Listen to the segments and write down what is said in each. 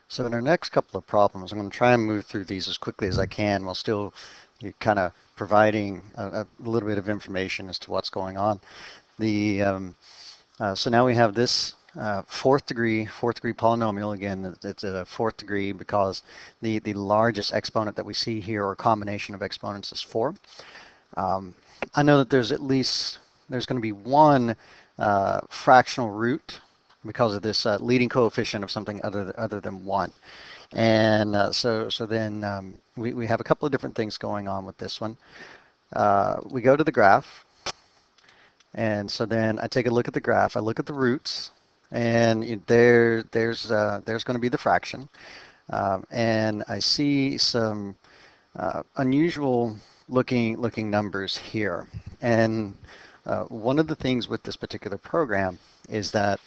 So in our next couple of problems, I'm going to try and move through these as quickly as I can while still kind of providing a little bit of information as to what's going on. So now we have this fourth degree polynomial. Again, it's a fourth degree because the largest exponent that we see here, or combination of exponents, is 4. I know that there's going to be one fractional root because of this leading coefficient of something other than 1. And so then we have a couple of different things going on with this one. We go to the graph, and so then I take a look at the graph. I look at the roots, and there's going to be the fraction, and I see some unusual looking numbers here. And one of the things with this particular program is that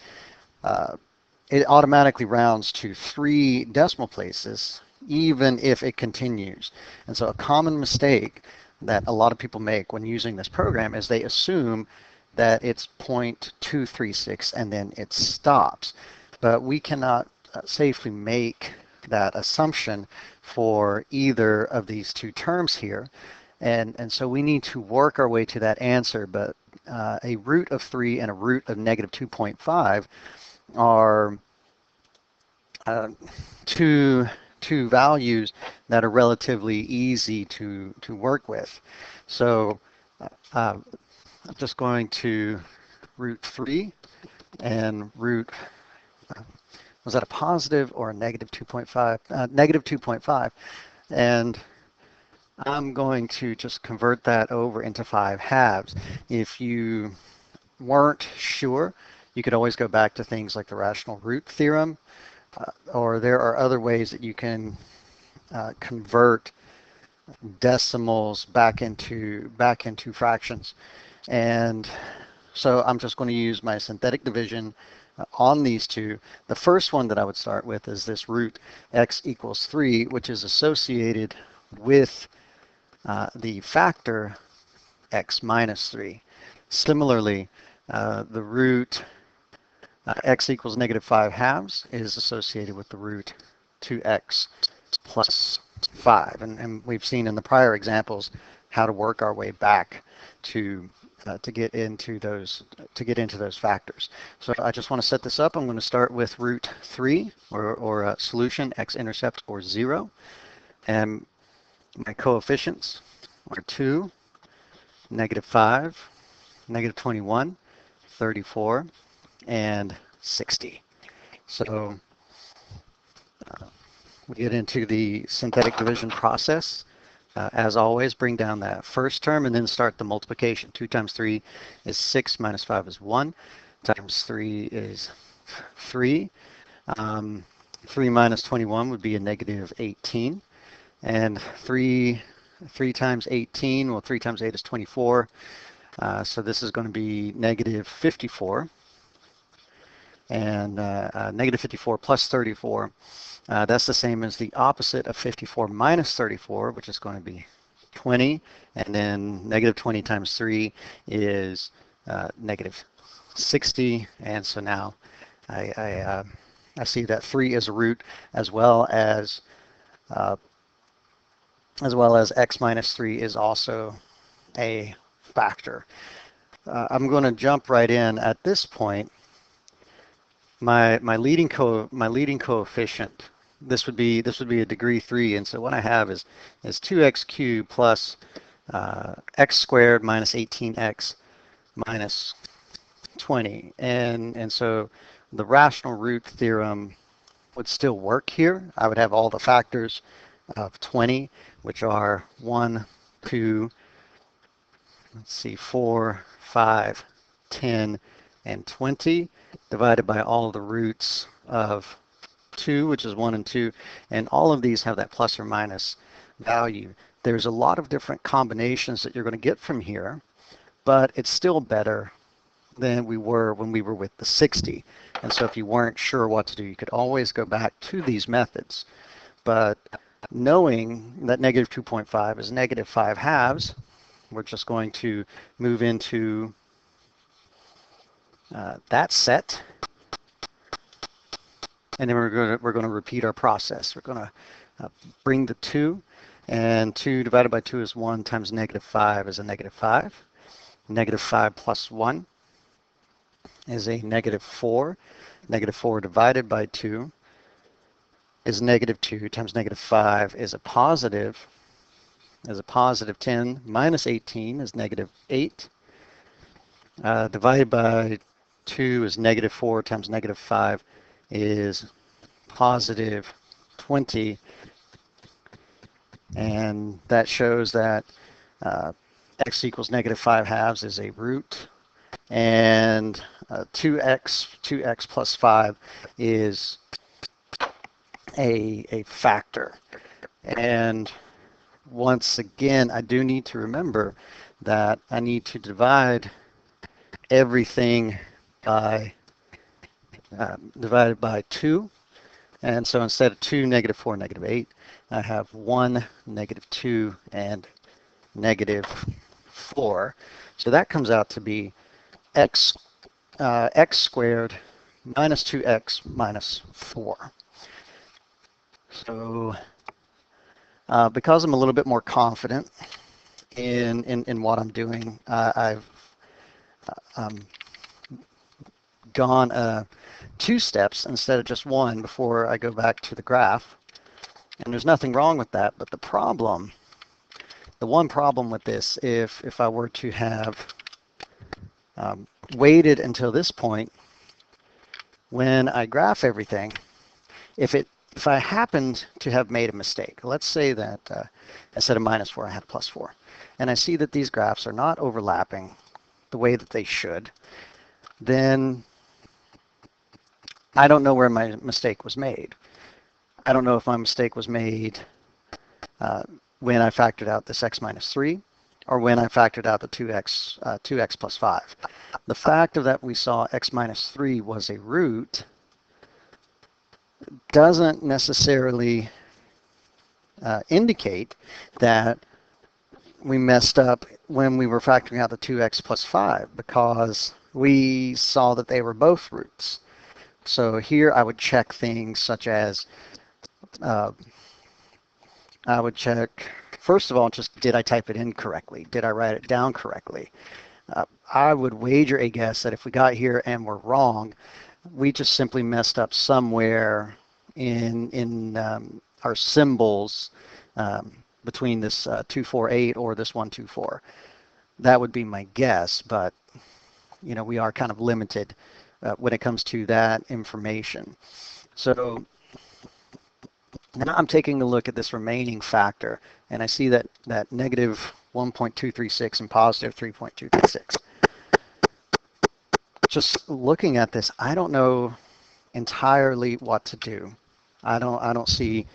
it automatically rounds to 3 decimal places, even if it continues. And so a common mistake that a lot of people make when using this program is they assume that it's 0.236 and then it stops. But we cannot safely make that assumption for either of these two terms here. And so we need to work our way to that answer. But a root of 3 and a root of negative 2.5 are two values that are relatively easy to work with. So I'm just going to root 3 and root, was that a positive or a negative 2.5? Negative 2.5. And I'm going to just convert that over into 5 halves. If you weren't sure, you could always go back to things like the rational root theorem, or there are other ways that you can convert decimals back into fractions. And so I'm just going to use my synthetic division on these two. The first one that I would start with is this root x equals 3, which is associated with the factor x minus 3. Similarly, the root x equals negative 5 halves is associated with the root 2x plus 5. And we've seen in the prior examples how to work our way back to get into those factors. So I just want to set this up. I'm going to start with root 3 or solution x-intercept or 0. And my coefficients are 2, negative 5, negative 21, 34, and 60. So we get into the synthetic division process. As always, bring down that first term and then start the multiplication. 2 times 3 is 6, minus 5 is 1, times 3 is 3. 3 minus 21 would be a negative 18. And 3 times 18, well, 3 times 8 is 24. So this is going to be negative 54. And negative 54 plus 34, that's the same as the opposite of 54 minus 34, which is going to be 20. And then negative 20 times 3 is negative 60. And so now I see that 3 is a root, as well as x minus 3 is also a factor. I'm going to jump right in at this point. My leading coefficient, this would be a degree 3, and so what I have is 2x cubed plus x squared minus 18x minus 20, and so the rational root theorem would still work here. I would have all the factors of 20, which are 1, 2, let's see, 4, 5, 10, and 20, divided by all the roots of 2, which is 1 and 2, and all of these have that plus or minus value. There's a lot of different combinations that you're going to get from here, but it's still better than we were when we were with the 60. And so if you weren't sure what to do, you could always go back to these methods. But knowing that negative 2.5 is negative 5 halves, we're just going to move into that set. And then we're going to repeat our process. We're going to bring the 2, and 2 divided by 2 is 1 times negative 5 is a negative 5. Negative 5 plus 1 is a negative 4. Negative 4 divided by 2 is negative 2 times negative 5 is a positive 10 minus 18 is negative 8. Divided by 2 is negative 4 times negative 5 is positive 20. And that shows that x equals negative 5 halves is a root. And 2x plus 5 is a factor. And once again, I do need to remember that I need to divide everything by divided by 2. And so instead of 2, negative 4, negative 8, I have 1, negative 2, and negative 4. So that comes out to be x squared minus 2x minus 4. So because I'm a little bit more confident in what I'm doing, I've gone 2 steps instead of just 1 before I go back to the graph. And there's nothing wrong with that, but the one problem with this, if I were to have waited until this point, when I graph everything, if I happened to have made a mistake, let's say that instead of minus 4, I had plus 4, and I see that these graphs are not overlapping the way that they should, then I don't know where my mistake was made. I don't know if my mistake was made when I factored out this x minus 3 or when I factored out the 2x plus 5. The fact of that we saw x minus 3 was a root doesn't necessarily indicate that we messed up when we were factoring out the 2x plus 5, because we saw that they were both roots. So here I would check things such as, I would check, first of all, just did I type it in correctly? Did I write it down correctly? I would wager a guess that if we got here and we're wrong, we just simply messed up somewhere in our symbols between this 248 or this 124. That would be my guess, but you know, we are kind of limited when it comes to that information. So now I'm taking a look at this remaining factor, and I see that negative 1.236 and positive 3.236. Just looking at this, I don't know entirely what to do. I don't see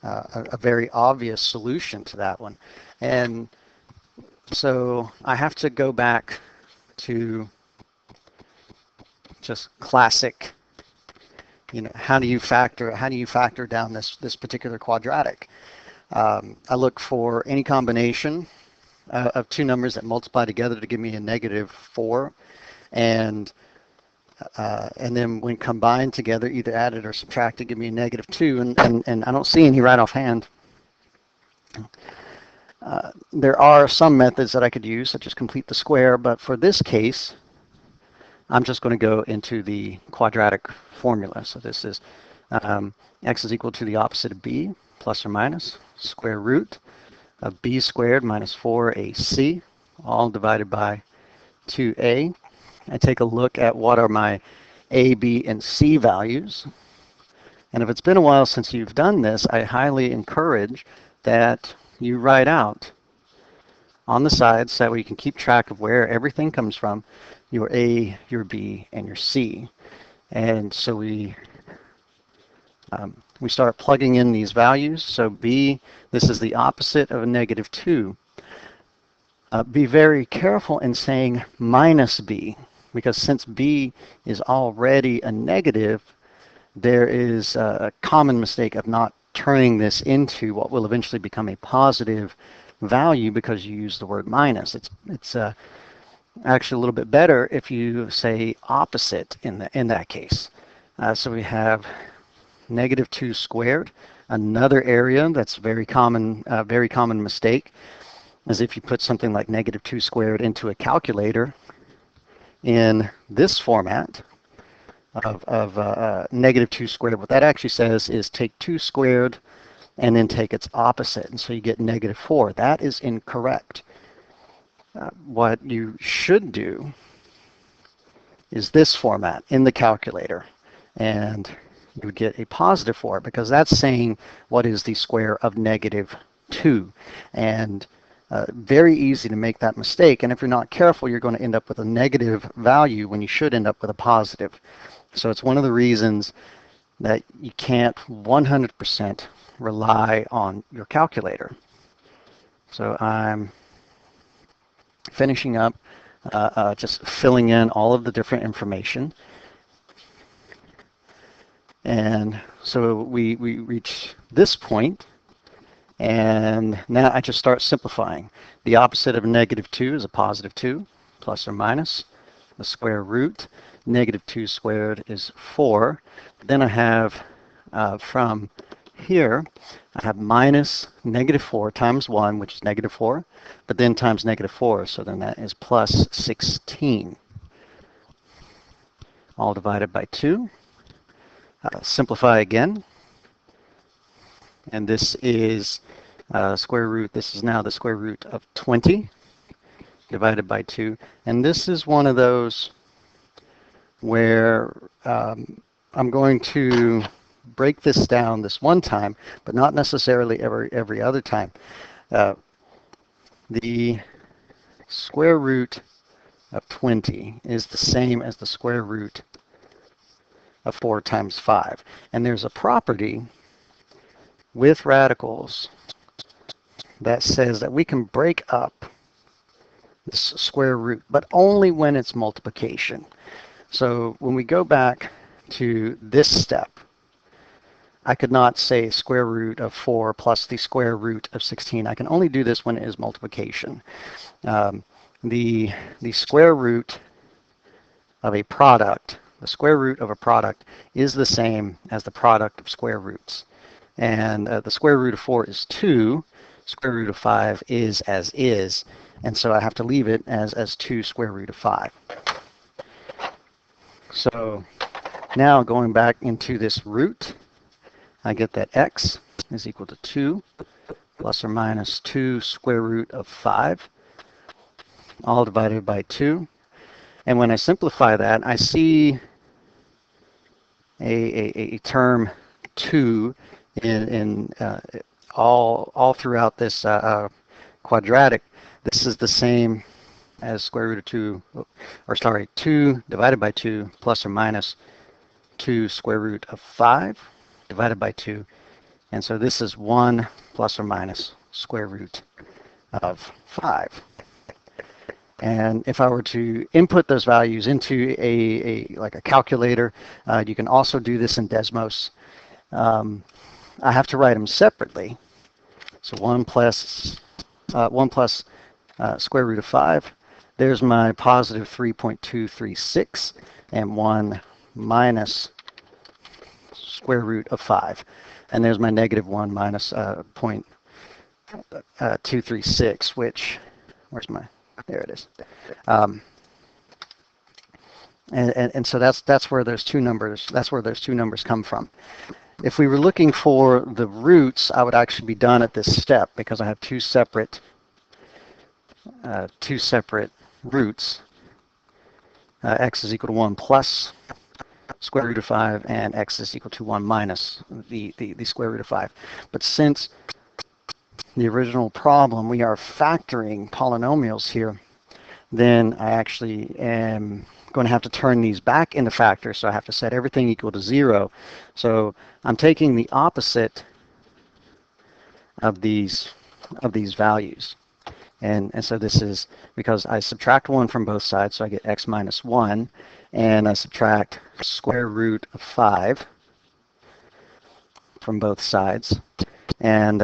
a very obvious solution to that one, and so I have to go back to just classic, you know, how do you factor down this particular quadratic? I look for any combination of 2 numbers that multiply together to give me a negative 4, and then when combined together, either added or subtracted, give me a negative 2, and I don't see any right offhand. There are some methods that I could use, such as complete the square, but for this case, I'm just going to go into the quadratic formula. So this is x is equal to the opposite of b, plus or minus, square root of b squared minus 4ac, all divided by 2a. I take a look at what are my a, b, and c values. And if it's been a while since you've done this, I highly encourage that you write out on the sides so that way you can keep track of where everything comes from, your A, your B, and your C. And so we start plugging in these values. So B, this is the opposite of a negative 2. Be very careful in saying minus B, because since B is already a negative, there is a common mistake of not turning this into what will eventually become a positive value because you use the word minus. It's actually a little bit better if you say opposite in that case. So we have negative 2 squared. Another area that's very common mistake is if you put something like negative 2 squared into a calculator in this format of negative 2 squared. What that actually says is take 2 squared and then take its opposite, and so you get negative 4. That is incorrect. What you should do is this format in the calculator, and you would get a positive 4 because that's saying what is the square of negative 2. And very easy to make that mistake, and if you're not careful, you're going to end up with a negative value when you should end up with a positive. So it's one of the reasons that you can't 100% rely on your calculator. So I'm finishing up, just filling in all of the different information. And so we reach this point, and now I just start simplifying. The opposite of negative 2 is a positive 2, plus or minus the square root. Negative 2 squared is 4. Then I have, from here, I have minus negative 4 times 1, which is negative 4, but then times negative 4, so then that is plus 16. All divided by 2. Simplify again. And this is square root. This is now the square root of 20 divided by 2. And this is one of those where I'm going to break this down this one time, but not necessarily every other time. The square root of 20 is the same as the square root of 4 times 5. And there's a property with radicals that says that we can break up this square root, but only when it's multiplication. So when we go back to this step, I could not say square root of 4 plus the square root of 16. I can only do this when it is multiplication. The square root of a product, the square root of a product is the same as the product of square roots. And the square root of 4 is 2. Square root of 5 is as is. And so I have to leave it as 2 square root of 5. So now going back into this root, I get that x is equal to 2 plus or minus 2 square root of 5, all divided by 2. And when I simplify that, I see a term 2 in all throughout this quadratic. This is the same as square root of 2, or sorry, 2 divided by 2 plus or minus 2 square root of 5 divided by 2. And so this is 1 plus or minus square root of 5. And if I were to input those values into like a calculator, you can also do this in Desmos. I have to write them separately. So 1 plus square root of 5. There's my positive 3.236, and 1 minus square root of 5. And there's my negative 1 minus 0.236, which, where's my, there it is. And so that's where those two numbers come from. If we were looking for the roots, I would actually be done at this step because I have two separate roots. X is equal to 1 plus square root of 5, and x is equal to 1 minus the square root of 5. But since the original problem, we are factoring polynomials here, then I actually am going to have to turn these back into factors, so I have to set everything equal to 0. So I'm taking the opposite of these values. And so this is because I subtract 1 from both sides, so I get x minus 1, and I subtract square root of 5 from both sides. And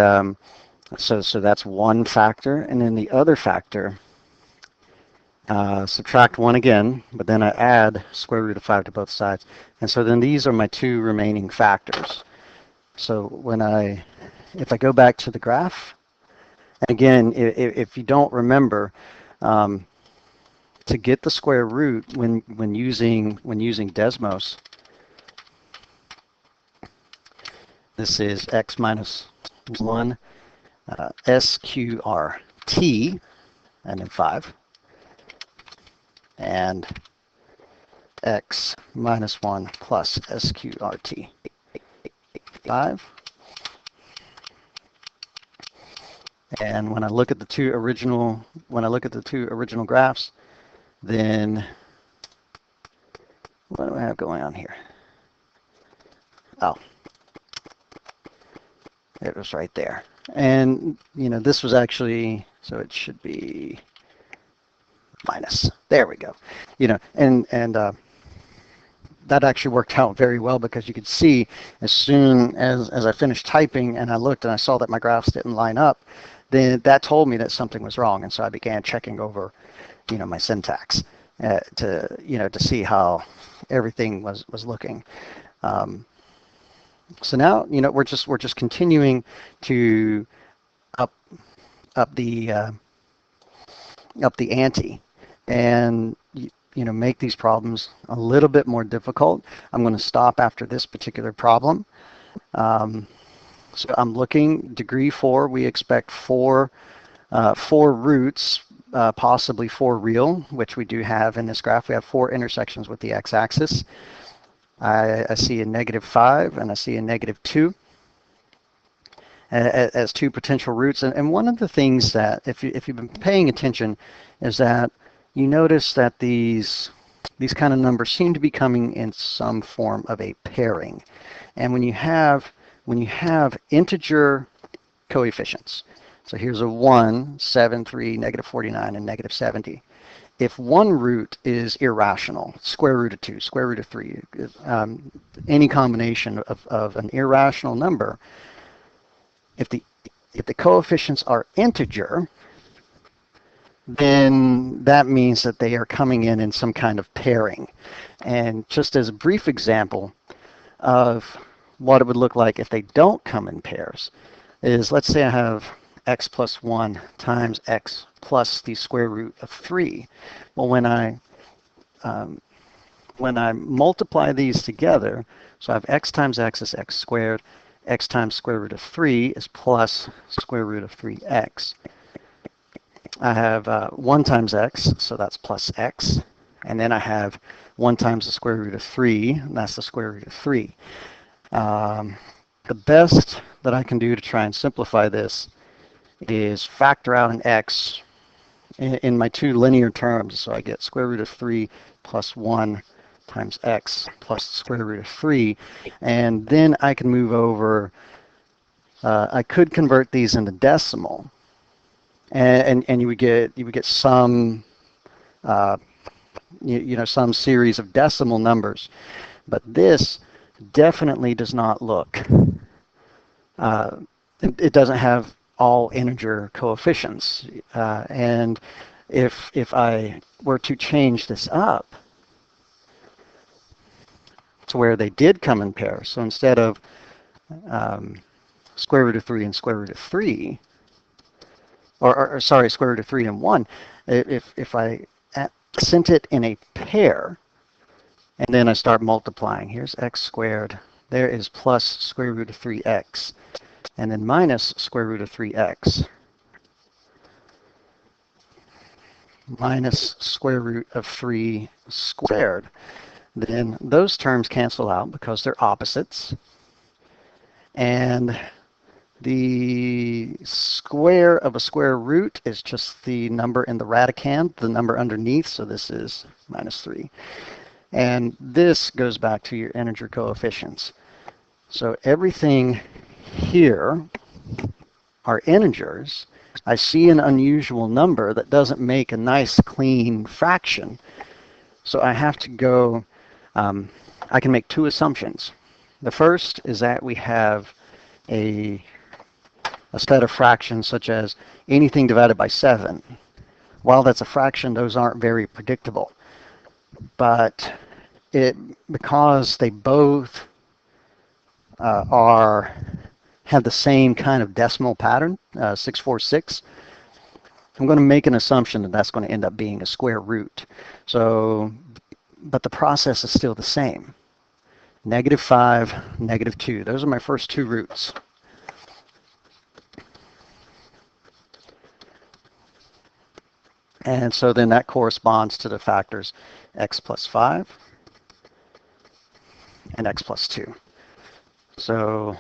so that's one factor, and then the other factor, subtract 1 again, but then I add square root of 5 to both sides. And so then these are my two remaining factors. So if I go back to the graph, and again, if you don't remember, um, to get the square root when using Desmos, this is x minus 1 sqrt, and then 5, and x minus 1 plus sqrt, 5. And when I look at the two original graphs, then what do I have going on here? Oh, it was right there. And this was actually, so it should be minus. There we go. And that actually worked out very well, because you could see as soon as I finished typing and I looked and I saw that my graphs didn't line up, then that told me that something was wrong. And so I began checking over, my syntax to see how everything was looking. So now, we're just continuing to up the ante, and make these problems a little bit more difficult. I'm going to stop after this particular problem. So I'm looking degree 4. We expect four roots, possibly 4 real, which we do have in this graph. We have 4 intersections with the x-axis. I see a -5 and I see a -2 as 2 potential roots. And one of the things that, if you've been paying attention, is that you notice that these kind of numbers seem to be coming in some form of a pairing. And when you have integer coefficients, so here's a 1, 7, 3, -49, and -70. If one root is irrational, square root of 2, square root of 3, any combination of an irrational number, if the coefficients are integer, then that means that they are coming in some kind of pairing. And just as a brief example of what it would look like if they don't come in pairs is, let's say I have x plus 1 times x plus the square root of 3. Well, when I multiply these together, so I have x times x is x squared, x times square root of 3 is plus square root of 3x. I have 1 times x, so that's plus x. And then I have 1 times the square root of 3, and that's the square root of 3. The best that I can do to try and simplify this is factor out an x in my 2 linear terms. So I get square root of 3 plus 1 times x plus the square root of 3. And then I can move over. I could convert these into decimal. And you would get some some series of decimal numbers, but this definitely does not look. It doesn't have all integer coefficients, and if I were to change this up to where they did come in pairs, so instead of square root of 3 and square root of 3. Or sorry, square root of 3 and 1, if I sent it in a pair, and then I start multiplying, here's x squared, there is plus square root of 3x, and then minus square root of 3x, minus square root of 3 squared, then those terms cancel out because they're opposites, and the square of a square root is just the number in the radicand, the number underneath, so this is minus 3. And this goes back to your integer coefficients. So everything here are integers. I see an unusual number that doesn't make a nice clean fraction. So I have to go, I can make 2 assumptions. The first is that we have a set of fractions such as anything divided by 7. While that's a fraction, those aren't very predictable. But because they both have the same kind of decimal pattern, 646, I'm going to make an assumption that that's going to end up being a square root. So, but the process is still the same. -5, -2. Those are my first two roots. And so then that corresponds to the factors x plus 5 and x plus 2. So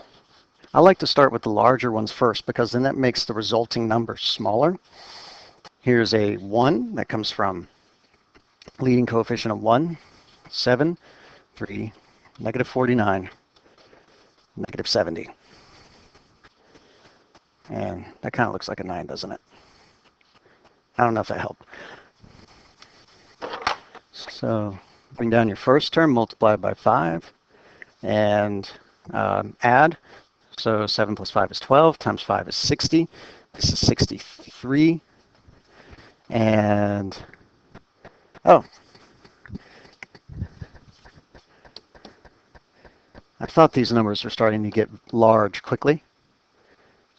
I like to start with the larger ones first because then that makes the resulting number smaller. Here's a 1 that comes from leading coefficient of 1, 7, 3, -49, -70. And that kind of looks like a 9, doesn't it? I don't know if that helped. So bring down your first term, multiply by 5, and add. So 7 plus 5 is 12, times 5 is 60. This is 63. And, oh, I thought these numbers were starting to get large quickly.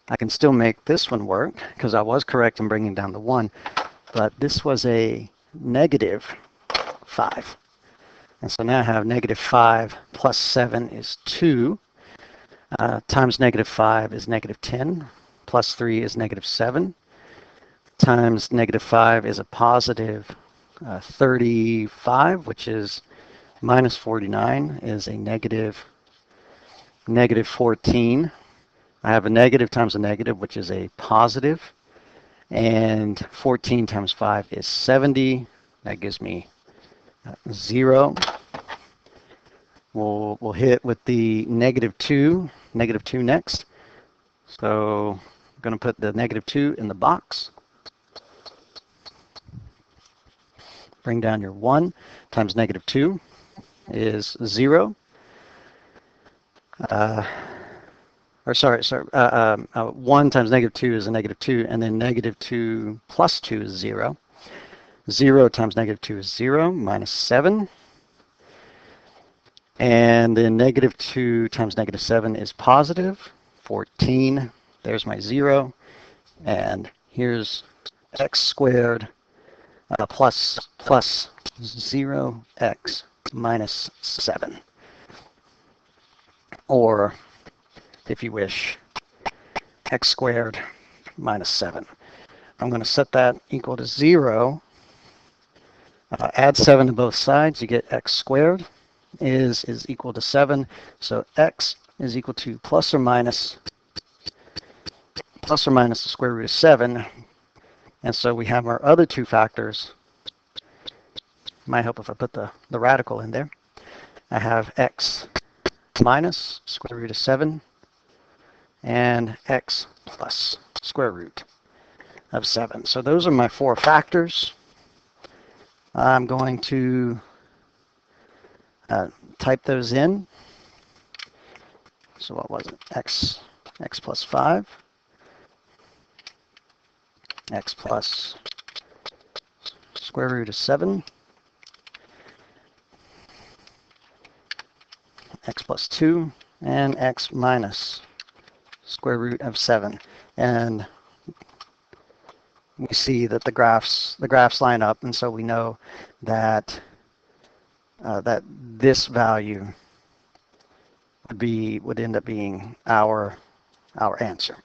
I can still make this one work because I was correct in bringing down the 1, but this was a -5. And so now I have -5 plus 7 is 2, times -5 is -10, plus 3 is -7, times -5 is a positive 35, which is minus 49 is a -14. I have a negative times a negative, which is a positive, and 14 times 5 is 70. That gives me 0. We'll hit with the -2 next. So I'm going to put the -2 in the box. Bring down your 1 times -2 is 0. 1 times -2 is a -2, and then -2 plus 2 is 0. 0 times -2 is 0, minus 7. And then -2 times -7 is positive, 14. There's my 0. And here's x squared plus 0x minus 7. Or, if you wish, x squared minus 7. I'm going to set that equal to 0. Add 7 to both sides, you get x squared is equal to 7. So x is equal to plus or minus the square root of 7. And so we have our other two factors. Might help if I put the radical in there. I have x minus square root of 7 and x plus square root of 7. So those are my four factors. I'm going to type those in. So what was it? X plus 5, x plus square root of 7, x plus 2, and x minus square root of 7. And we see that the graphs line up, and so we know that that this value would end up being our answer.